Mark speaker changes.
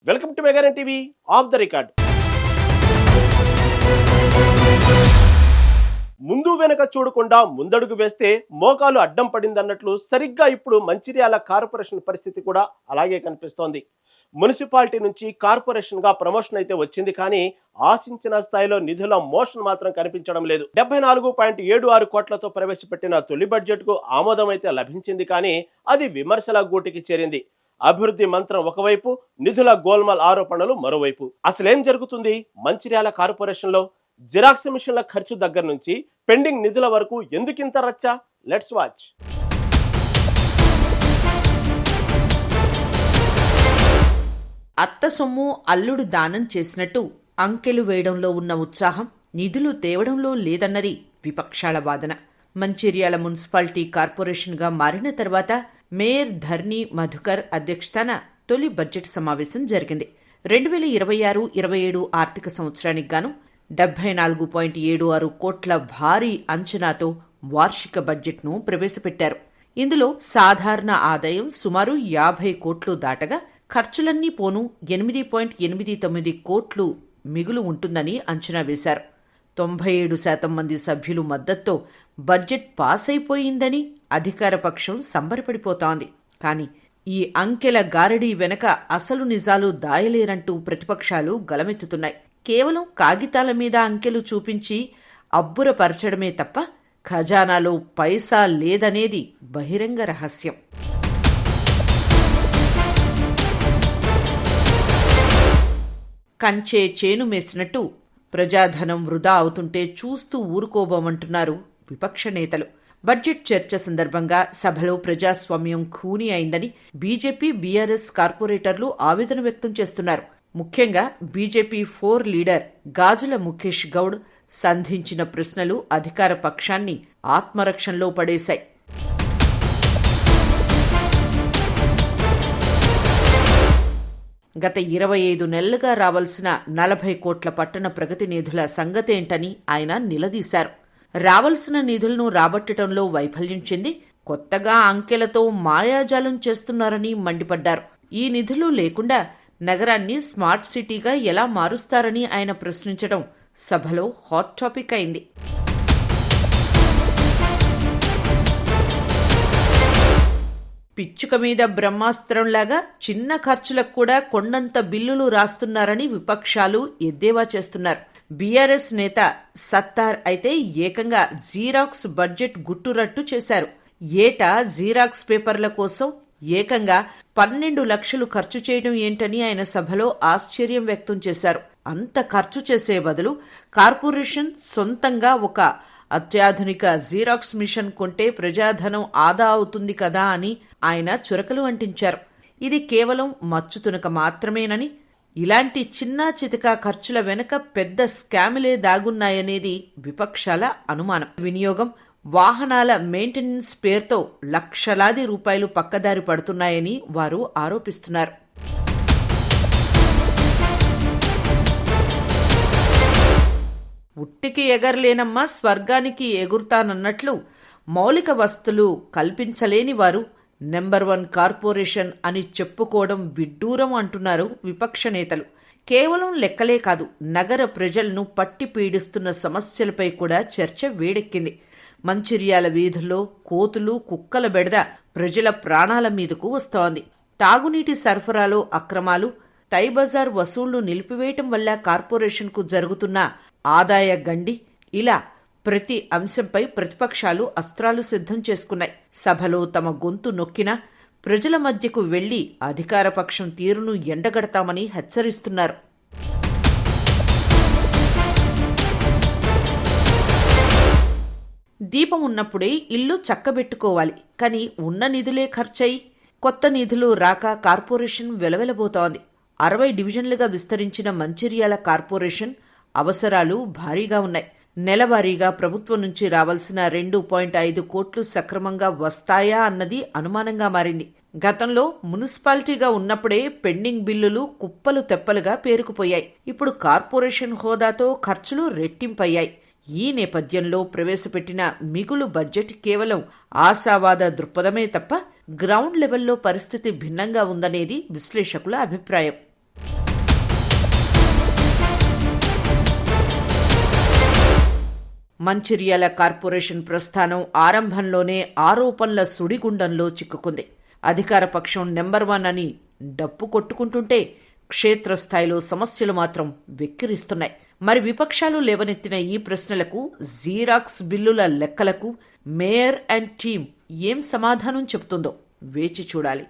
Speaker 1: Welcome to మెగానన్ TV of the record. ముందు వెనక చూడకుండా ముందడుగు వేస్తే మోకాలు అడ్డం పడిందన్నట్లు సరిగ్గా ఇప్పుడు మంచిర్యాల కార్పొరేషన్ పరిస్థితి కూడా అలాగే కనిపిస్తోంది. మున్సిపాలిటీ నుంచి కార్పొరేషన్ గా ప్రమోషన్ అయితే వచ్చింది, కానీ ఆశించిన స్థాయిలో నిధుల మోషన్ మాత్రం కనిపించడం లేదు. 74.76 కోట్లతో ప్రవేశపెట్టిన తొలి బడ్జెట్ కు ఆమోదం అయితే లభించింది, కానీ అది విమర్శల గూటికి చేరింది. అభివృద్ధి మంత్రం ఒకవైపు, నిధుల గోల్మాల్ ఆరోపణలు మరోవైపు. అసలేం జరుగుతుంది మంచిర్యాల కార్పొరేషన్ లో? జిరాక్స్ మిషన్ల ఖర్చు దగ్గర నుంచి పెండింగ్ నిధుల వరకు ఎందుకింత రచ్చా? Let's watch.
Speaker 2: అత్త సొమ్ము అల్లుడు దానం చేసినట్టు అంకెలు వేయడంలో ఉన్న ఉత్సాహం నిధులు తేవడంలో లేదన్నది విపక్షాల వాదన. మంచిర్యాల మున్సిపాలిటీ కార్పొరేషన్గా మారిన తర్వాత మేయర్ ధర్ని మధుకర్ అధ్యక్షతన తొలి బడ్జెట్ సమావేశం జరిగింది. 2026-27 ఆర్థిక సంవత్సరానికి గాను 74.76 కోట్ల భారీ అంచనాతో వార్షిక బడ్జెట్ను ప్రవేశపెట్టారు. ఇందులో సాధారణ ఆదాయం సుమారు 50 కోట్లు దాటగా ఖర్చులన్నీ పోను 8.89 కోట్లు మిగులు ఉంటుందని అంచనా వేశారు. 97% మంది సభ్యులు మద్దతుతో బడ్జెట్ పాస్ అయిపోయిందని అధికార పక్షం సంబరపడిపోతోంది. కానీ ఈ అంకెల గారడీ వెనక అసలు నిజాలు దాయలేరంటూ ప్రతిపక్షాలు గలమెత్తుతున్నాయి. కేవలం కాగితాల మీద అంకెలు చూపించి అబ్బురపరచడమే తప్ప ఖజానాలో పైసా లేదనేది బహిరంగ రహస్యం. కంచే చేను మేసినట్టు ప్రజాధనం వృధా అవుతుంటే చూస్తూ ఊరుకోబోమంటున్నారు విపక్ష నేతలు. బడ్జెట్ చర్చ సందర్భంగా సభలో ప్రజాస్వామ్యం ఖూనీ అయిందని బీజేపీ, బీఆర్ఎస్ కార్పొరేటర్లు ఆవేదన వ్యక్తం చేస్తున్నారు. ముఖ్యంగా బీజేపీ 4 లీడర్ గాజుల ముఖేష్ గౌడ్ సంధించిన ప్రశ్నలు అధికార పక్షాన్ని ఆత్మరక్షణలో పడేశాయి. గత 25 నెలలుగా రావాల్సిన 40 కోట్ల పట్టణ ప్రగతి నిధుల సంగతేంటని ఆయన నిలదీశారు. రావాల్సిన నిధులను రాబట్టడంలో వైఫల్యం చెంది కొత్తగా అంకెలతో మాయాజాలం చేస్తున్నారని మండిపడ్డారు. ఈ నిధులు లేకుండా నగరాన్ని స్మార్ట్ సిటీగా ఎలా మారుస్తారని ఆయన ప్రశ్నించడం సభలో హాట్ టాపిక్ అయింది. పిచ్చుక మీద బ్రహ్మాస్త్రంలాగా చిన్న ఖర్చులకు కూడా కొండంత బిల్లులు రాస్తున్నారని విపక్షాలు ఎద్దేవా చేస్తున్నారు. బీఆర్ఎస్ నేత సత్తార్ అయితే ఏకంగా జీరాక్స్ బడ్జెట్ గుట్టురట్టు చేశారు. ఏటా జీరాక్స్ పేపర్ల కోసం ఏకంగా 12 లక్షలు ఖర్చు చేయడం ఏంటని ఆయన సభలో ఆశ్చర్యం వ్యక్తం చేశారు. అంత ఖర్చు చేసే బదులు కార్పొరేషన్ సొంతంగా ఒక అత్యాధునిక జీరాక్స్ మిషన్ కొంటే ప్రజాధనం ఆదా అవుతుంది కదా అని ఆయన చురకలు అంటించారు. ఇది కేవలం మచ్చుతునక మాత్రమేనని, ఇలాంటి చిన్నా చితకా ఖర్చుల వెనుక పెద్ద స్కాములే దాగున్నాయనేది విపక్షాల అనుమానం. వినియోగం, వాహనాల మెయింటెనెన్స్ పేరుతో లక్షలాది రూపాయలు పక్కదారి పడుతున్నాయని వారు ఆరోపిస్తున్నారు. ఉట్టికి ఎగరలేనమ్మా స్వర్గానికి ఎగురుతానన్నట్లు మౌలిక వస్తువులు కల్పించలేని వారు నెంబర్ 1 కార్పొరేషన్ అని చెప్పుకోవడం విడ్డూరం అంటున్నారు విపక్ష నేతలు. కేవలం లెక్కలే కాదు, నగర ప్రజలను పట్టి పీడిస్తున్న సమస్యలపై కూడా చర్చ వేడెక్కింది. మంచిర్యాల వీధుల్లో కోతులు, కుక్కల బెడద ప్రజల ప్రాణాల మీదకు వస్తోంది. తాగునీటి సరఫరాలో అక్రమాలు, తైబజార్ వసూళ్లు నిలిపివేయటం వల్ల కార్పొరేషన్కు జరుగుతున్న ఆదాయ గండి, ఇలా ప్రతి అంశంపై ప్రతిపక్షాలు అస్త్రాలు సిద్ధం చేసుకున్నాయి. సభలో తమ గొంతు నొక్కినా ప్రజల మధ్యకు వెళ్లి అధికార పక్షం తీరును ఎండగడతామని హెచ్చరిస్తున్నారు. దీపం ఉన్నప్పుడే ఇల్లు చక్కబెట్టుకోవాలి, కానీ ఉన్న నిధులే ఖర్చయి కొత్త నిధులు రాక కార్పొరేషన్ వెలవెలబోతోంది. 60 డివిజన్లుగా విస్తరించిన మంచిర్యాల కార్పొరేషన్ అవసరాలు భారీగా ఉన్నాయి. నెలవారీగా ప్రభుత్వం నుంచి రావాల్సిన 2.5 కోట్లు సక్రమంగా వస్తాయా అన్నది అనుమానంగా మారింది. గతంలో మున్సిపాలిటీగా ఉన్నప్పుడే పెండింగ్ బిల్లులు కుప్పలు తెప్పలుగా పేరుకుపోయాయి. ఇప్పుడు కార్పొరేషన్ హోదాతో ఖర్చులు రెట్టింపయ్యాయి. ఈ నేపథ్యంలో ప్రవేశపెట్టిన మిగులు బడ్జెట్ కేవలం ఆశావాద దృక్పథమే తప్ప గ్రౌండ్ లెవెల్లో పరిస్థితి భిన్నంగా ఉందనేది విశ్లేషకుల అభిప్రాయం. మంచిర్యాల కార్పొరేషన్ ప్రస్థానం ఆరంభంలోనే ఆరోపణల సుడిగుండంలో చిక్కుకుంది. అధికార పక్షం నెంబర్ 1 అని డప్పు కొట్టుకుంటుంటే క్షేత్రస్థాయిలో సమస్యలు మాత్రం వెక్కిరిస్తున్నాయి. మరి విపక్షాలు లేవనెత్తిన ఈ ప్రశ్నలకు, జీరాక్స్ బిల్లుల లెక్కలకు మేయర్ అండ్ టీం ఏం సమాధానం చెబుతుందో వేచి చూడాలి.